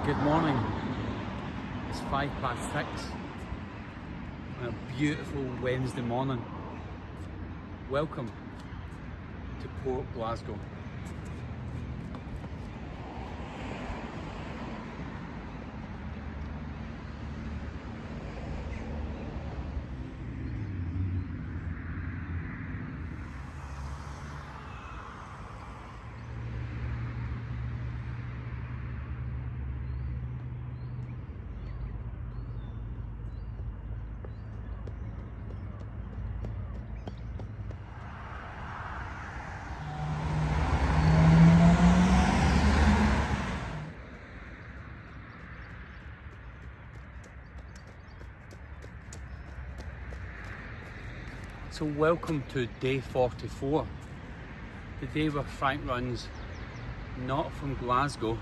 Good morning. It's 6:05 on a beautiful Wednesday morning. Welcome to Port Glasgow. So welcome to day 44, the day where Frank runs not from Glasgow,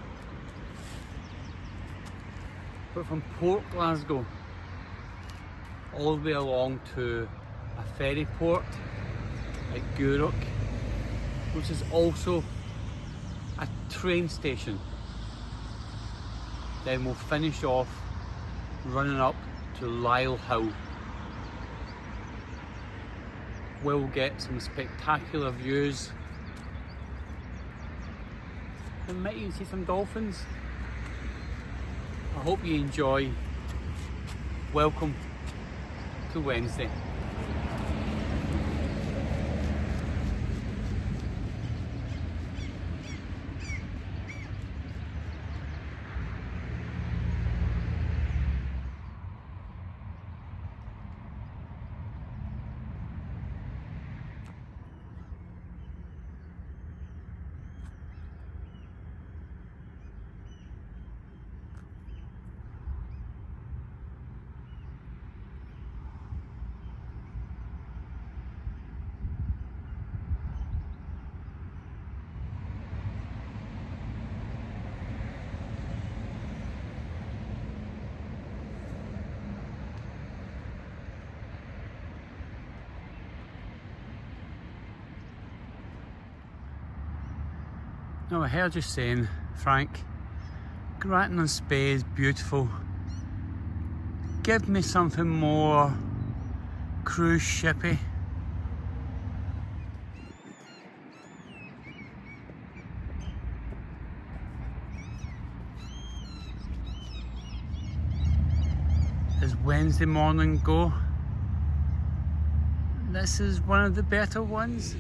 but from Port Glasgow all the way along to a ferry port at Gourock, which is also a train station. Then we'll finish off running up to Lyle Hill, where we'll get some spectacular views and might even see some dolphins. I hope you enjoy. Welcome to Wednesday. Now I heard you saying, Frank, Grattan on Spey is beautiful. Give me something more cruise shippy. As Wednesday morning go, this is one of the better ones.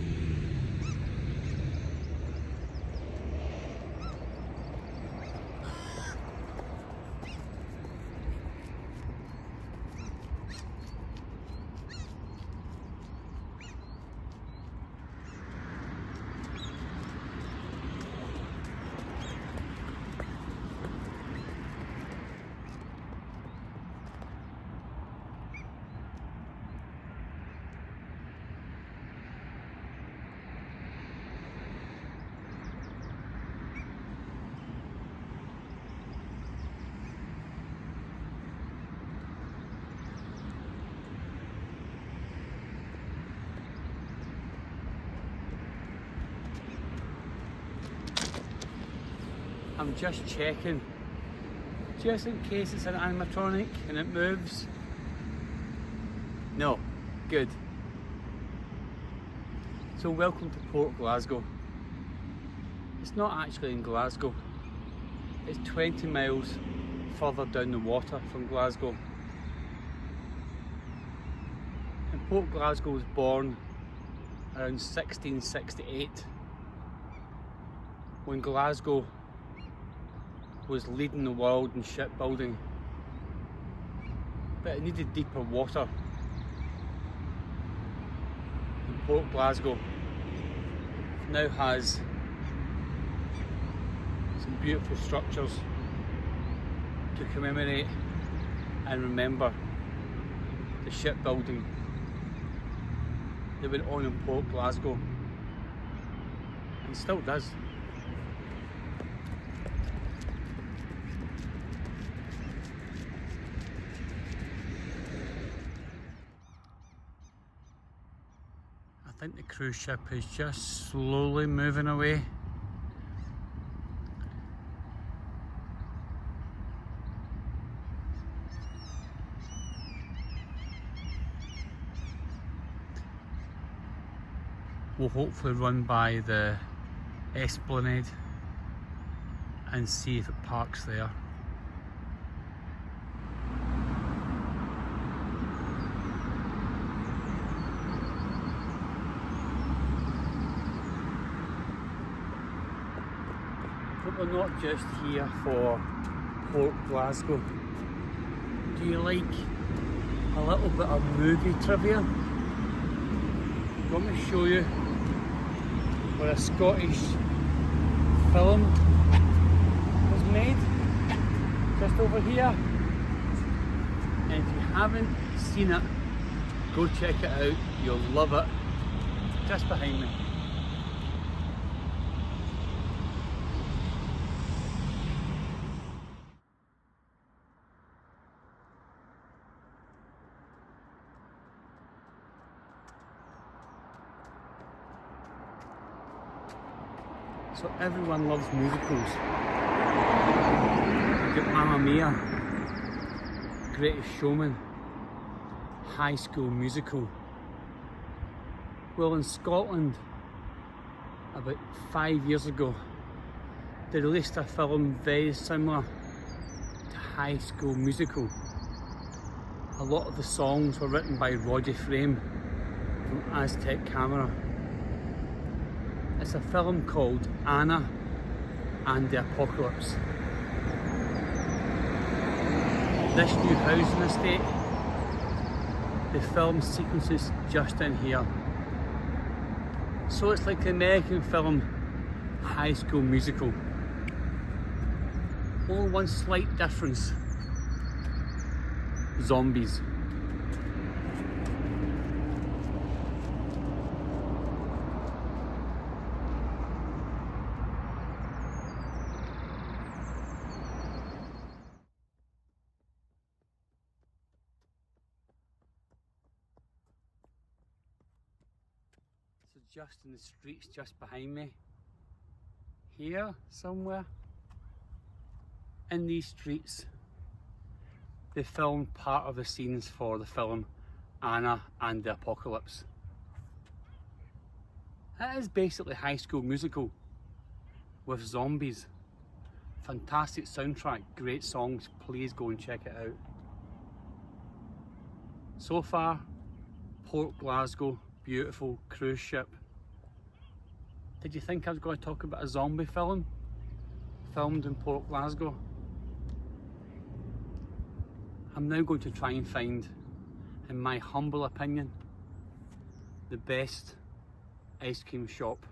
I'm just checking, just in case it's an animatronic and it moves. No, good. So welcome to Port Glasgow. It's not actually in Glasgow. It's 20 miles further down the water from Glasgow. And Port Glasgow was born around 1668, when Glasgow was leading the world in shipbuilding, but it needed deeper water. And Port Glasgow now has some beautiful structures to commemorate and remember the shipbuilding that went on in Port Glasgow, and still does. I think the cruise ship is just slowly moving away. We'll hopefully run by the esplanade and see if it parks there. But we're not just here for Port Glasgow. Do you like a little bit of movie trivia? Let me show you where a Scottish film was made, just over here. And if you haven't seen it, go check it out, you'll love it. Just behind me. So everyone loves musicals. You've got Mamma Mia, Greatest Showman, High School Musical. Well, in Scotland, about 5 years ago, they released a film very similar to High School Musical. A lot of the songs were written by Roger Frame from Aztec Camera. It's a film called Anna and the Apocalypse. This new housing estate, they filmed sequences just in here. So it's like the American film High School Musical. Only one slight difference: zombies. Just in the streets just behind me, here somewhere in these streets, they filmed part of the scenes for the film Anna and the Apocalypse. It is basically High School Musical with zombies. Fantastic soundtrack, great songs, please go and check it out. So far, Port Glasgow, beautiful cruise ship. Did you think I was going to talk about a zombie film filmed in Port Glasgow? I'm now going to try and find, in my humble opinion, the best ice cream shop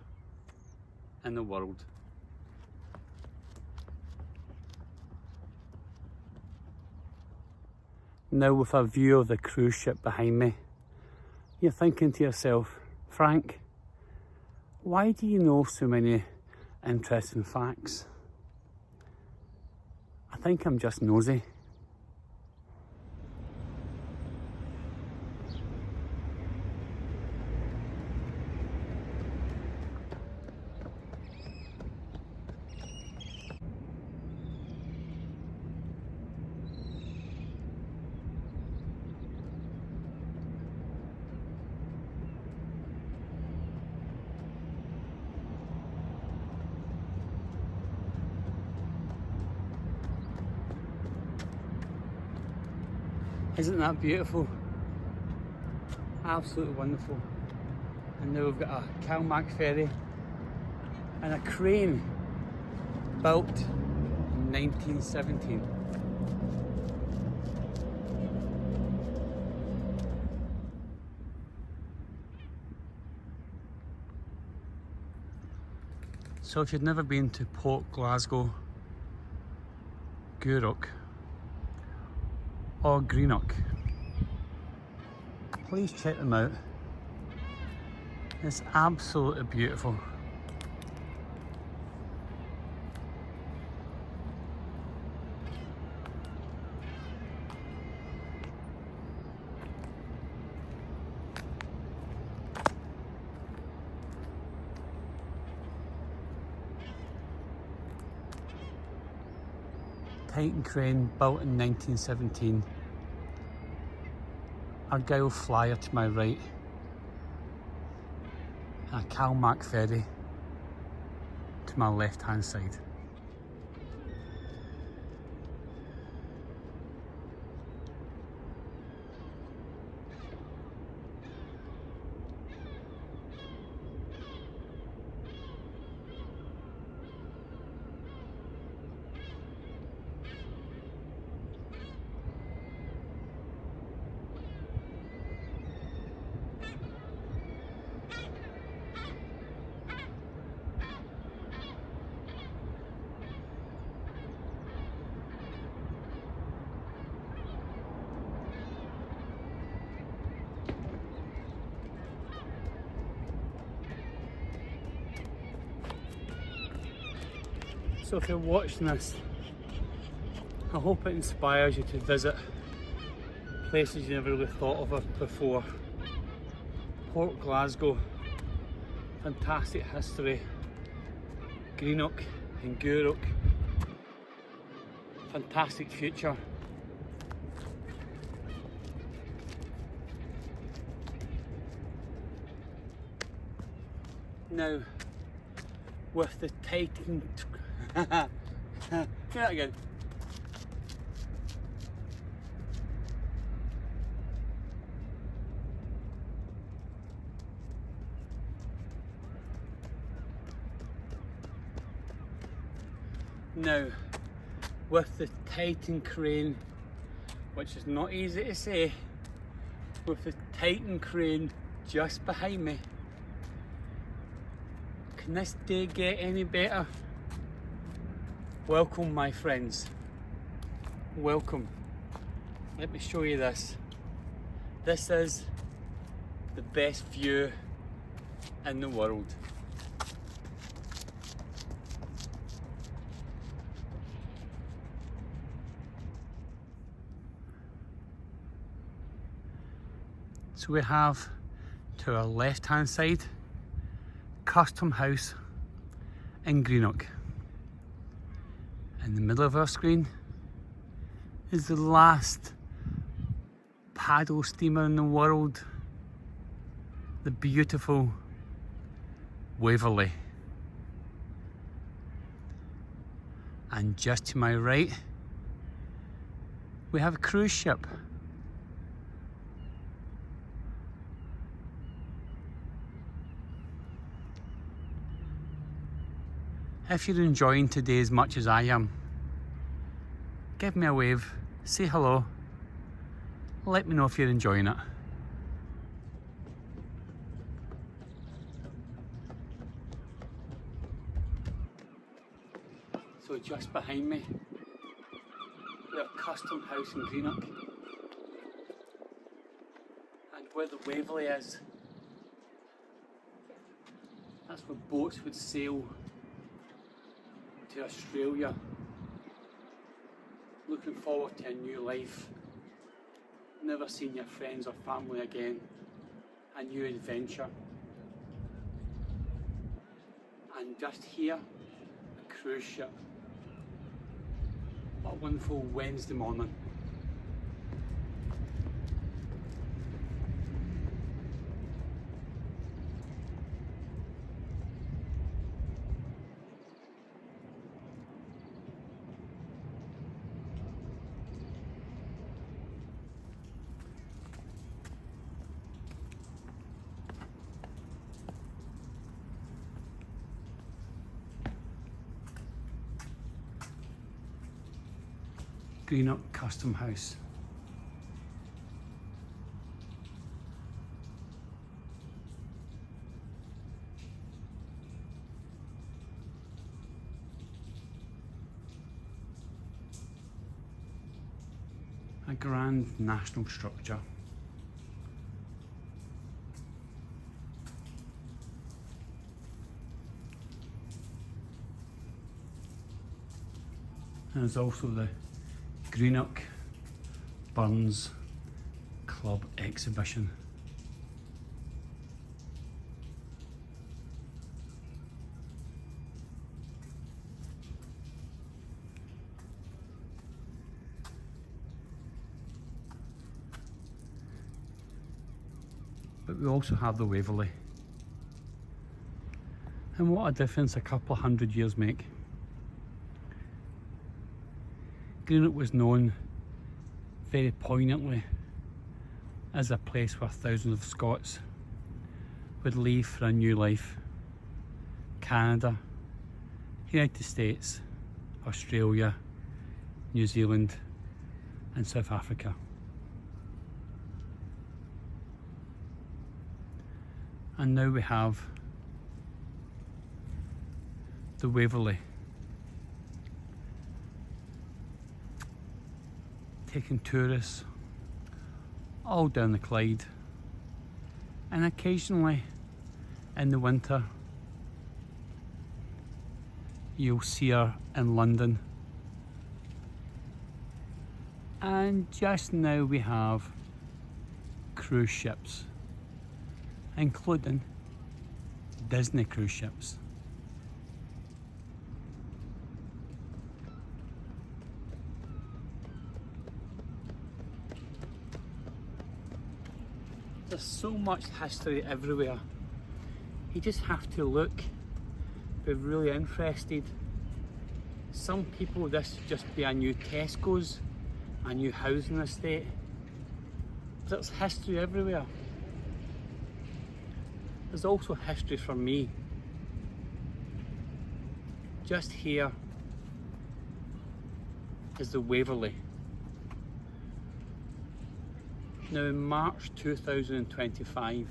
in the world. Now with a view of the cruise ship behind me, you're thinking to yourself, Frank, why do you know so many interesting facts? I think I'm just nosy. Isn't that beautiful? Absolutely wonderful. And now we've got a Calmac ferry and a crane built in 1917. So if you've never been to Port Glasgow, Gourock or Greenock, please check them out. It's absolutely beautiful. Titan crane built in 1917. Argyle flyer to my right. a Calmac ferry to my left hand side. So if you're watching this, I hope it inspires you to visit places you never really thought of before. Port Glasgow, fantastic history. Greenock and Gourock, fantastic future. Now, with the tightened do that again. Now, with the Titan crane, which is not easy to say, with the Titan crane just behind me, can this day get any better? Welcome, my friends. Welcome. Let me show you this. This is the best view in the world. So we have to our left hand side, Custom House in Greenock. In the middle of our screen is the last paddle steamer in the world, the beautiful Waverley. And just to my right, we have a cruise ship. If you're enjoying today as much as I am, give me a wave, say hello, let me know if you're enjoying it. So just behind me, we have Custom House in Greenock, and where the Waverley is, that's where boats would sail to Australia, looking forward to a new life, never seeing your friends or family again, a new adventure. And just here, a cruise ship. What a wonderful Wednesday morning. Greenock Custom House. A grand national structure. And there's also the Greenock Burns Club exhibition. But we also have the Waverley. And what a difference a couple of 100 years make. Greenock was known very poignantly as a place where thousands of Scots would leave for a new life. Canada, United States, Australia, New Zealand and South Africa. And now we have the Waverley, taking tourists all down the Clyde, and occasionally in the winter you'll see her in London. And just now we have cruise ships, including Disney cruise ships. There's so much history everywhere. You just have to look, be really interested. Some people, this would just be a new Tesco's, a new housing estate. There's history everywhere. There's also history for me. Just here is the Waverley. Now in March 2025,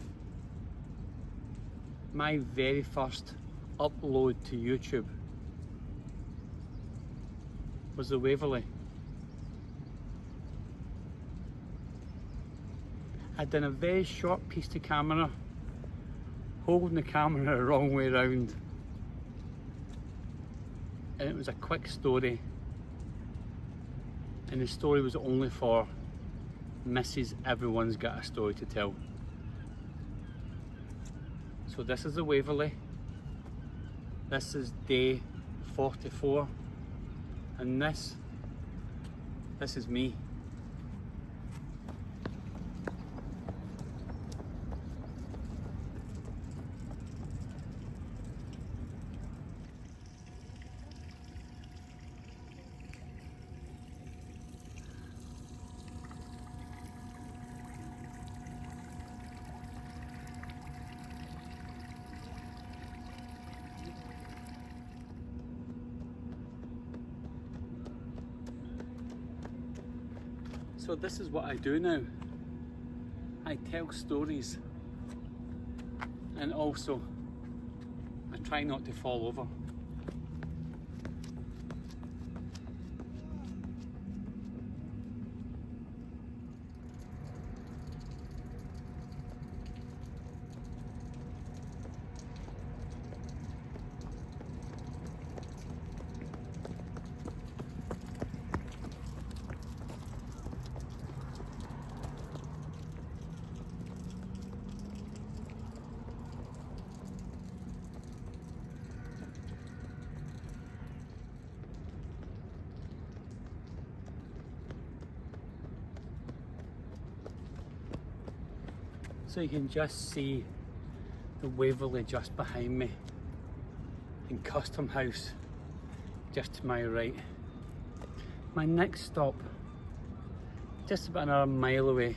my very first upload to YouTube was the Waverley. I'd done a very short piece to camera, holding the camera the wrong way around, and it was a quick story, and the story was only for Mrs. Everyone's Got a Story to Tell. So this is the Waverley. This is day 44, and this is me. So this is what I do now. I tell stories, and also I try not to fall over. So you can just see the Waverley just behind me, and Custom House just to my right. My next stop, just about another mile away,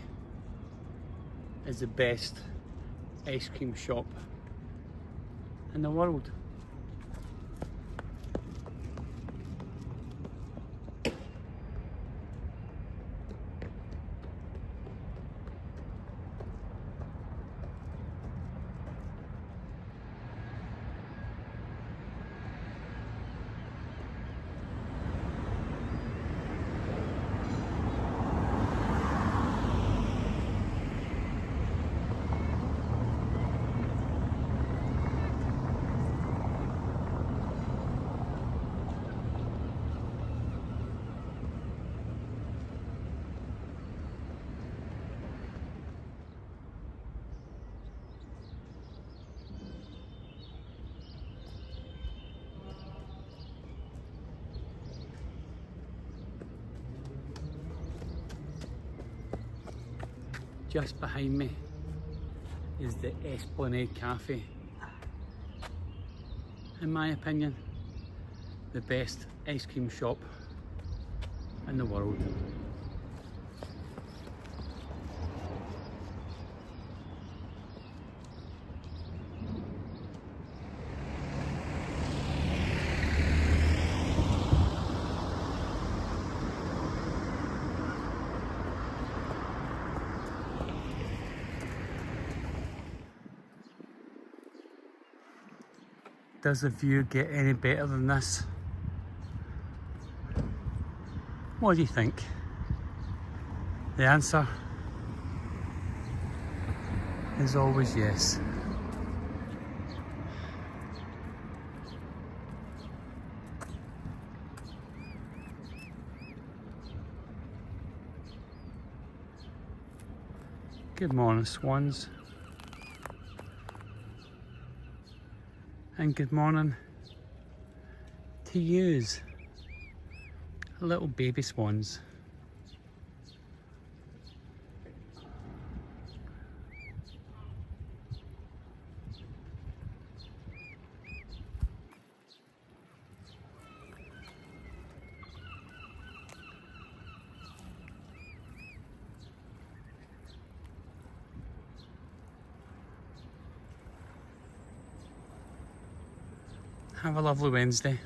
is the best ice cream shop in the world. Just behind me is the Esplanade Cafe. in my opinion, the best ice cream shop in the world. Does the view get any better than this? What do you think? The answer is always yes. Good morning, swans. And good morning to yous, little baby swans. Have a lovely Wednesday.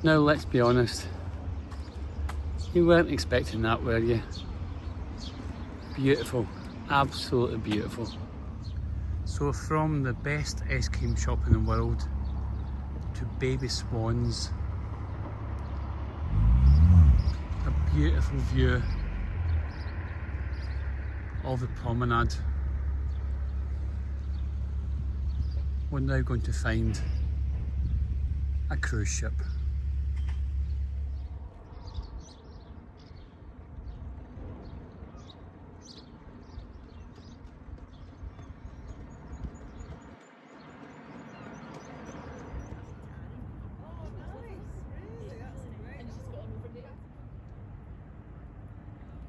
Now let's be honest, you weren't expecting that, were you? Beautiful, absolutely beautiful. So from the best ice cream shop in the world to baby swans, a beautiful view of the promenade. We're now going to find a cruise ship.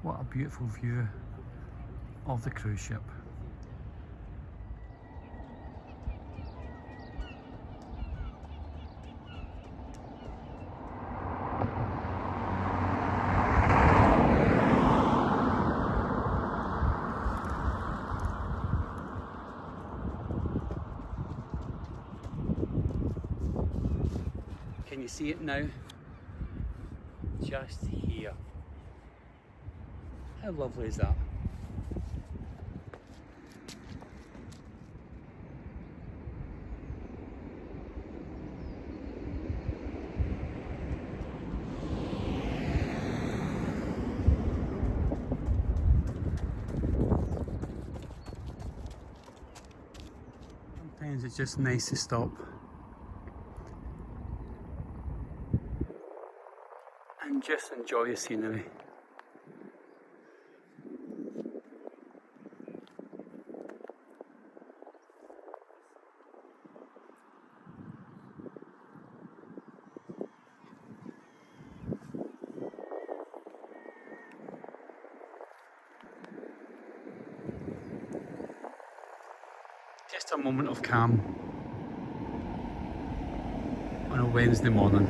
What a beautiful view of the cruise ship. Can you see it now? Just here. How lovely is that? Sometimes it's just nice to stop and just enjoy the scenery. Just a moment of calm on a Wednesday morning.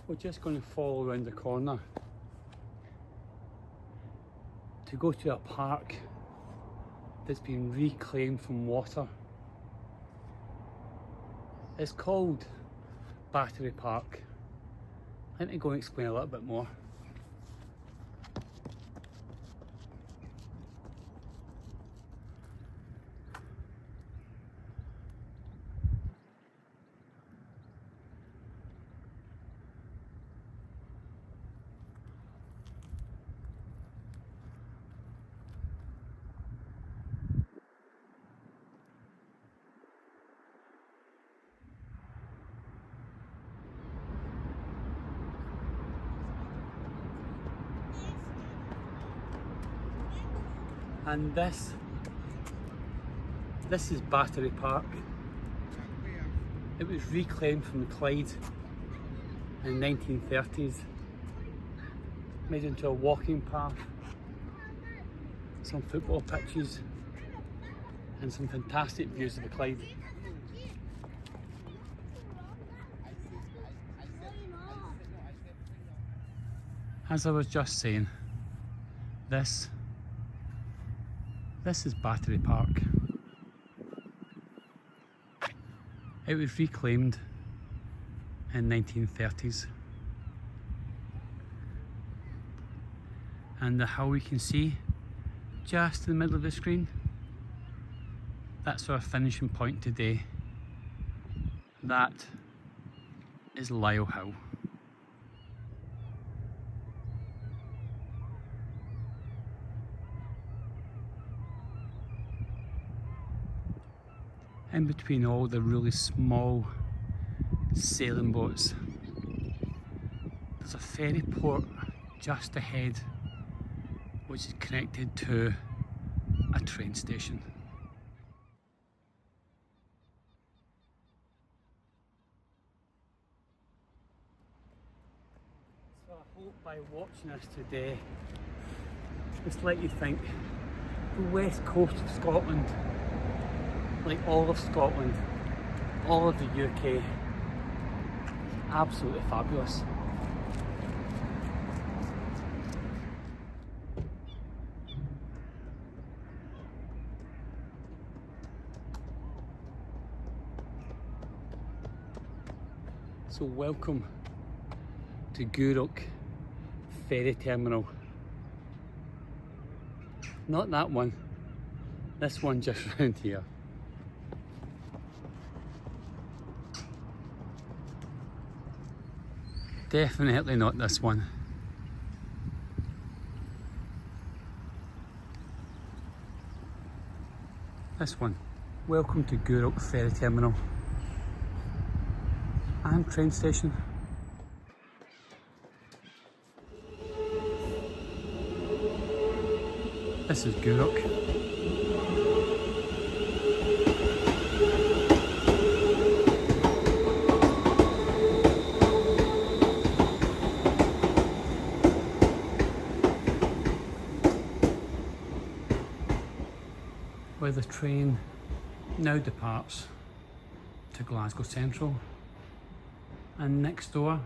We're just going to follow around the corner to go to a park that's been reclaimed from water. It's called Battery Park. Let me go and explain a little bit more. And this is Battery Park. It was reclaimed from the Clyde in the 1930s, made into a walking path, some football pitches and some fantastic views of the Clyde. As I was just saying, this is Battery Park. It was reclaimed in 1930s, and the hill we can see just in the middle of the screen, that's our finishing point today. That is Lyle Hill. In between all the really small sailing boats, there's a ferry port just ahead which is connected to a train station. So I hope by watching this today, it's let you think the west coast of Scotland, like all of Scotland, all of the UK, absolutely fabulous. So welcome to Gourock Ferry Terminal. Not that one, this one just round here. Definitely not this one. This one. Welcome to Gourock Ferry Terminal and train station. This is Gourock. Where the train now departs to Glasgow Central, and next door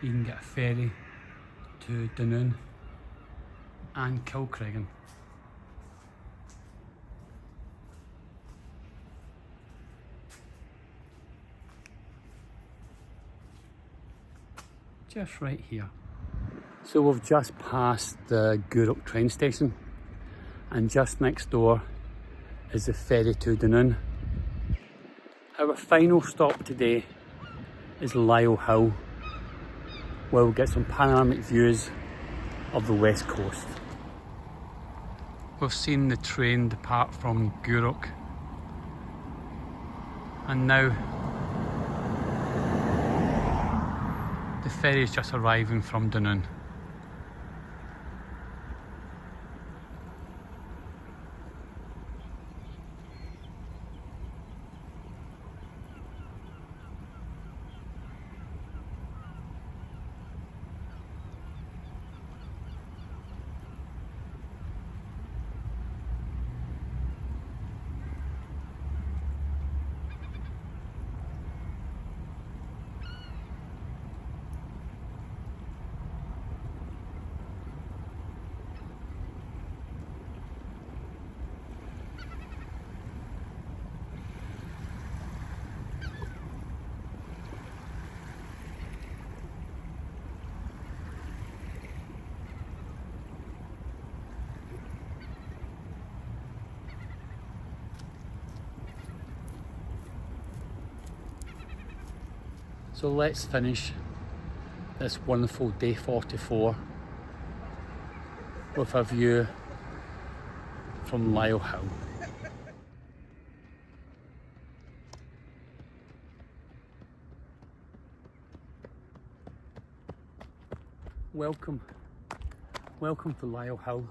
you can get a ferry to Dunoon and Kilcreggan. Just right here. So we've just passed the Gourock train station, and just next door is the ferry to Dunoon. Our final stop today is Lyle Hill, where we'll get some panoramic views of the west coast. We've seen the train depart from Gourock, and now the ferry is just arriving from Dunoon. So let's finish this wonderful day 44 with a view from Lyle Hill. Welcome to Lyle Hill.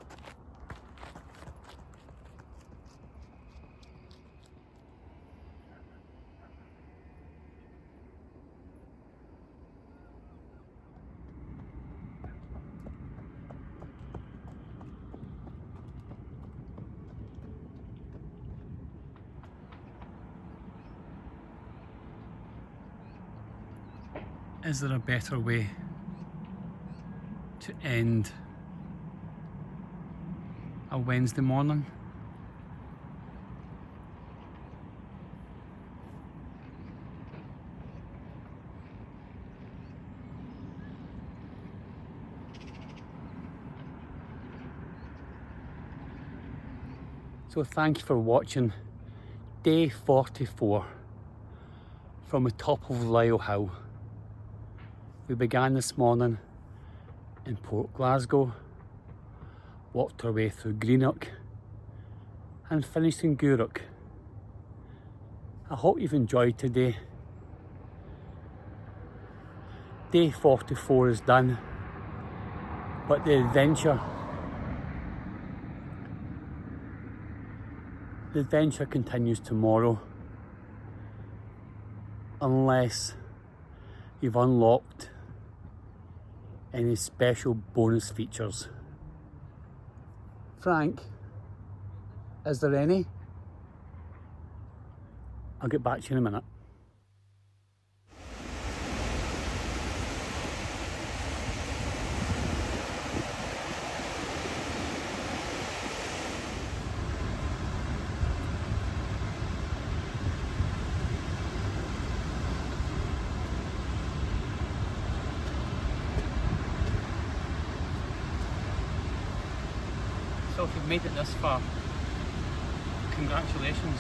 Is there a better way to end a Wednesday morning? So thank you for watching day 44 from the top of Lyle Hill. We began this morning in Port Glasgow, walked our way through Greenock and finished in Gourock. I hope you've enjoyed today. Day 44 is done, but the adventure continues tomorrow, unless you've unlocked any special bonus features. Frank, is there any? I'll get back to you in a minute. So if you've made it this far, congratulations.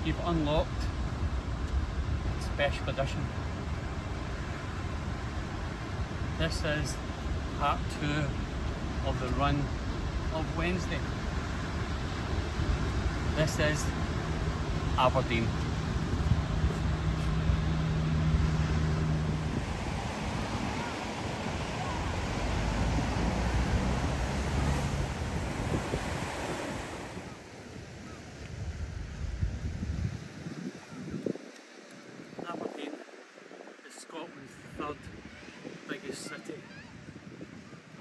You've unlocked a special edition. This is part 2 of the run of Wednesday. This is Aberdeen. Aberdeen is Scotland's 3rd biggest city.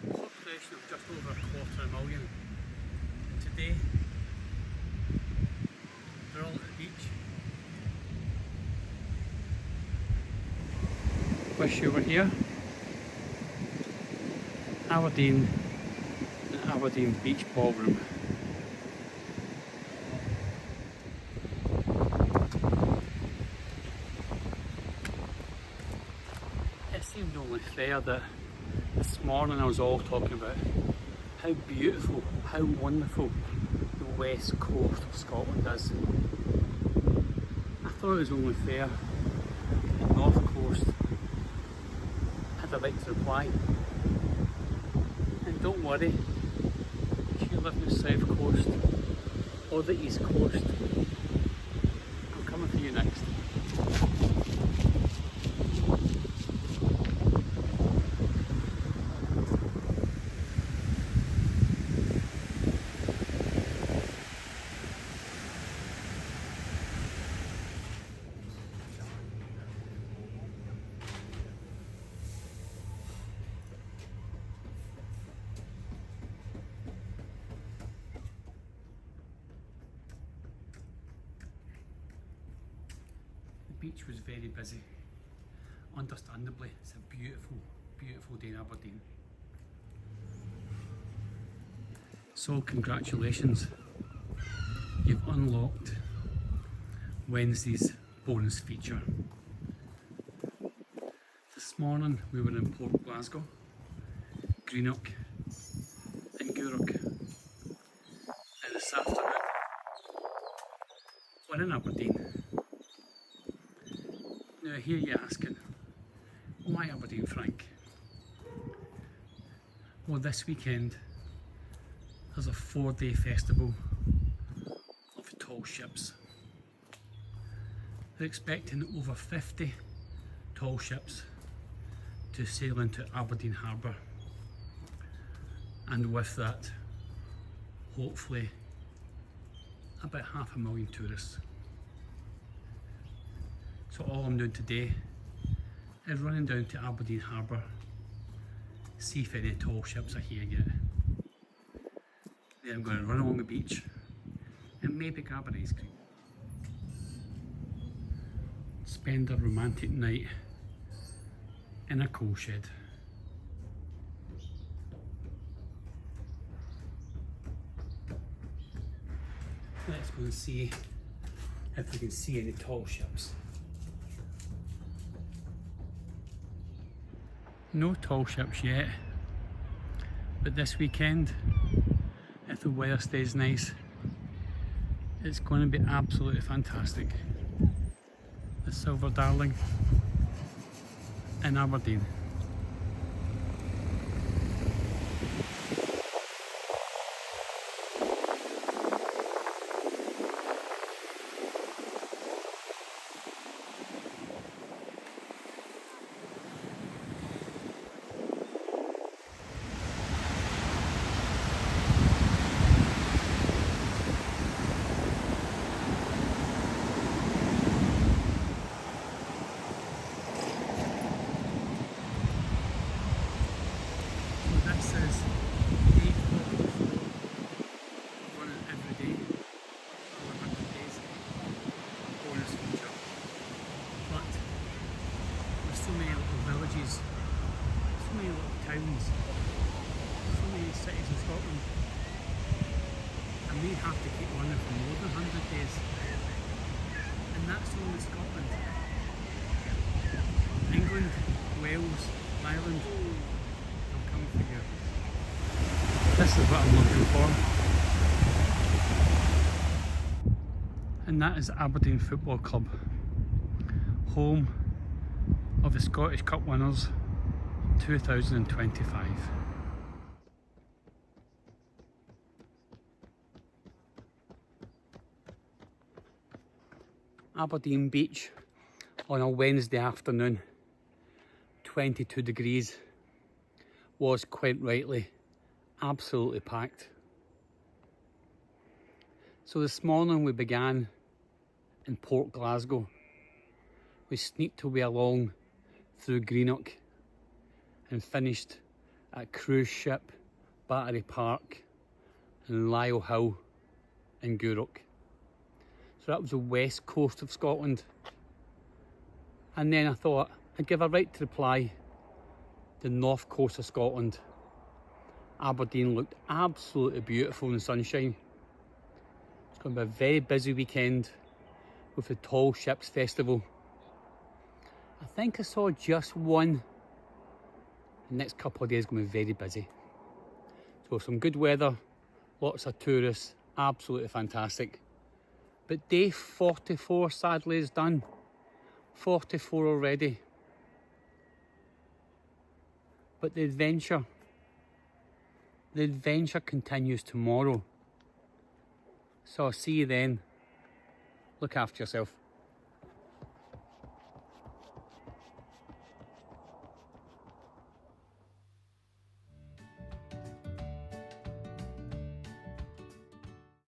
A population of just over 250,000. Today, they're all at the beach. Wish you were here. Aberdeen and Aberdeen Beach Ballroom. It seemed only fair that this morning I was all talking about how beautiful, how wonderful the west coast of Scotland is. I thought it was only fair the north coast had a right to reply. And don't worry, if you live in the south coast or the east coast, I'm coming for you next. The beach was very busy. Understandably, it's a beautiful, beautiful day in Aberdeen. So congratulations, you've unlocked Wednesday's bonus feature. This morning we were in Port Glasgow, Greenock and Gourock. And this afternoon we're in Aberdeen. Now I hear you asking, why Aberdeen, Frank? Well, this weekend there's a 4-day festival of tall ships. They're expecting over 50 tall ships to sail into Aberdeen Harbour, and with that, hopefully, about 500,000 tourists. So all I'm doing today is running down to Aberdeen Harbour, see if any tall ships are here yet. Then I'm going to run along the beach and maybe grab an ice cream. Spend a romantic night in a coal shed. Let's go and see if we can see any tall ships. No tall ships yet, but this weekend, if the weather stays nice, it's going to be absolutely fantastic. The Silver Darling in Aberdeen. This is 8:44, running every day, 100 days, bonus feature. But there's so many little villages, so many little towns, so many cities in Scotland, and we have to keep running for more than 100 days. And that's only Scotland. England, Wales, Ireland, they'll come for you. This is what I'm looking for. And that is Aberdeen Football Club, home of the Scottish Cup winners 2025. Aberdeen Beach on a Wednesday afternoon, 22 degrees, was quite rightly absolutely packed. So this morning we began in Port Glasgow. We sneaked our way along through Greenock and finished at cruise ship Battery Park and Lyle Hill in Gourock. So that was the west coast of Scotland. And then I thought I'd give a right to reply the north coast of Scotland. Aberdeen looked absolutely beautiful in the sunshine. It's going to be a very busy weekend with the Tall Ships Festival. I think I saw just one. The next couple of days are going to be very busy. So some good weather, lots of tourists, absolutely fantastic. But day 44 sadly is done. 44 already. But the adventure continues tomorrow. So I'll see you then. Look after yourself.